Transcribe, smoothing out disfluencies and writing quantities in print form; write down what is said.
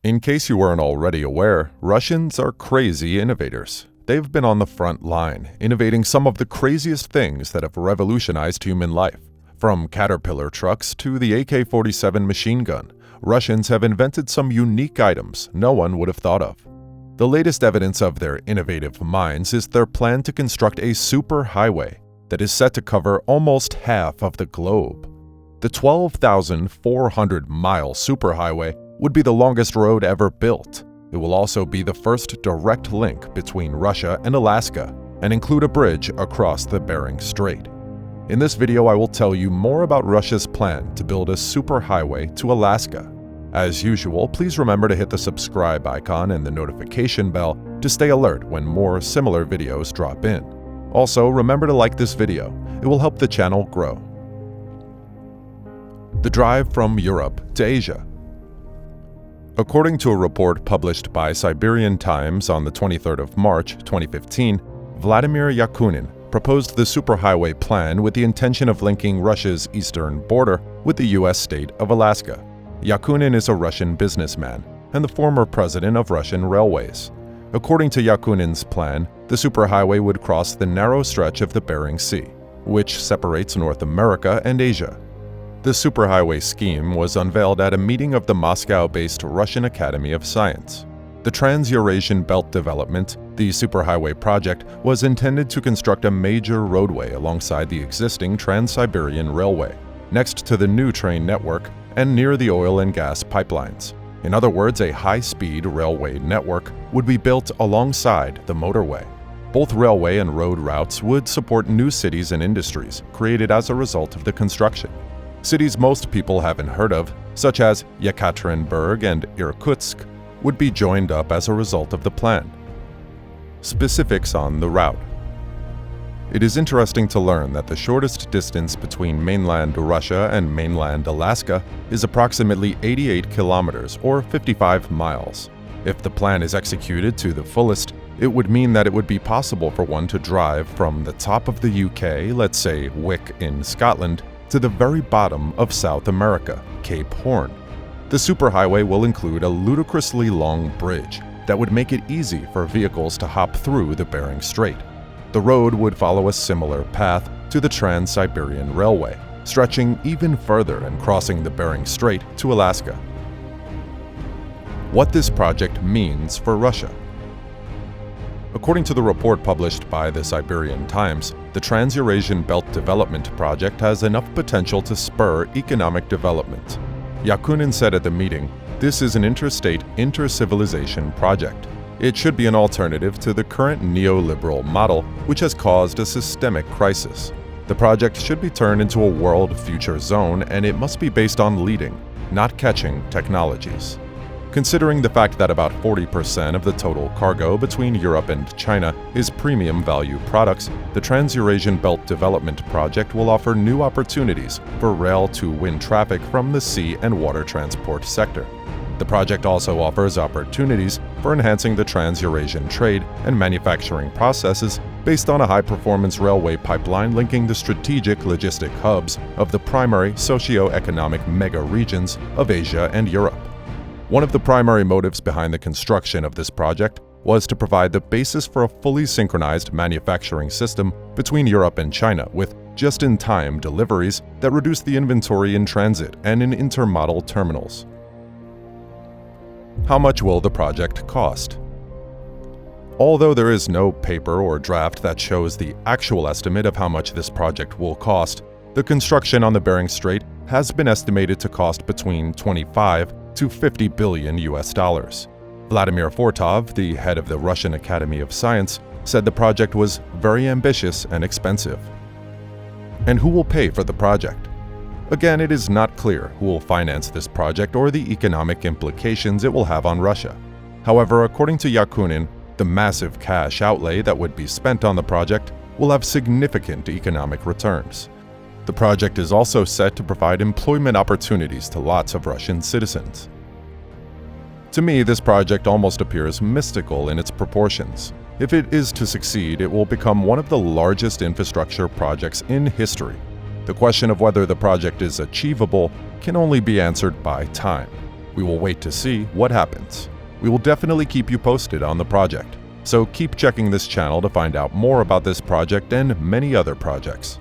In case you weren't already aware, Russians are crazy innovators. They've been on the front line, innovating some of the craziest things that have revolutionized human life. From Caterpillar trucks to the AK-47 machine gun, Russians have invented some unique items no one would have thought of. The latest evidence of their innovative minds is their plan to construct a superhighway that is set to cover almost half of the globe. The 12,400-mile superhighway would be the longest road ever built. It will also be the first direct link between Russia and Alaska and include a bridge across the Bering Strait. In this video, I will tell you more about Russia's plan to build a superhighway to Alaska. As usual, please remember to hit the subscribe icon and the notification bell to stay alert when more similar videos drop in. Also, remember to like this video. It will help the channel grow. The drive from Europe to Asia. According to a report published by Siberian Times on the 23rd of March 2015, Vladimir Yakunin proposed the superhighway plan with the intention of linking Russia's eastern border with the U.S. state of Alaska. Yakunin is a Russian businessman and the former president of Russian Railways. According to Yakunin's plan, the superhighway would cross the narrow stretch of the Bering Sea, which separates North America and Asia. The superhighway scheme was unveiled at a meeting of the Moscow-based Russian Academy of Science. The Trans-Eurasian Belt Development, the superhighway project, was intended to construct a major roadway alongside the existing Trans-Siberian Railway, next to the new train network and near the oil and gas pipelines. In other words, a high-speed railway network would be built alongside the motorway. Both railway and road routes would support new cities and industries created as a result of the construction. Cities most people haven't heard of, such as Yekaterinburg and Irkutsk, would be joined up as a result of the plan. Specifics on the route. It is interesting to learn that the shortest distance between mainland Russia and mainland Alaska is approximately 88 kilometers or 55 miles. If the plan is executed to the fullest, it would mean that it would be possible for one to drive from the top of the UK, let's say Wick in Scotland, to the very bottom of South America, Cape Horn. The superhighway will include a ludicrously long bridge that would make it easy for vehicles to hop through the Bering Strait. The road would follow a similar path to the Trans-Siberian Railway, stretching even further and crossing the Bering Strait to Alaska. What this project means for Russia. According to the report published by the Siberian Times, the Trans-Eurasian Belt Development Project has enough potential to spur economic development. Yakunin said at the meeting, "This is an interstate, inter-civilization project. It should be an alternative to the current neoliberal model, which has caused a systemic crisis. The project should be turned into a world future zone, and it must be based on leading, not catching technologies." Considering the fact that about 40% of the total cargo between Europe and China is premium value products, the Trans-Eurasian Belt Development Project will offer new opportunities for rail to win traffic from the sea and water transport sector. The project also offers opportunities for enhancing the Trans-Eurasian trade and manufacturing processes based on a high-performance railway pipeline linking the strategic logistic hubs of the primary socio-economic mega-regions of Asia and Europe. One of the primary motives behind the construction of this project was to provide the basis for a fully synchronized manufacturing system between Europe and China with just-in-time deliveries that reduce the inventory in transit and in intermodal terminals. How much will the project cost? Although there is no paper or draft that shows the actual estimate of how much this project will cost, the construction on the Bering Strait has been estimated to cost between 25 to 50 billion US dollars. Vladimir Fortov, the head of the Russian Academy of Science, said the project was very ambitious and expensive. And who will pay for the project? Again, it is not clear who will finance this project or the economic implications it will have on Russia. However, according to Yakunin, the massive cash outlay that would be spent on the project will have significant economic returns. The project is also set to provide employment opportunities to lots of Russian citizens. To me, this project almost appears mystical in its proportions. If it is to succeed, it will become one of the largest infrastructure projects in history. The question of whether the project is achievable can only be answered by time. We will wait to see what happens. We will definitely keep you posted on the project. So keep checking this channel to find out more about this project and many other projects.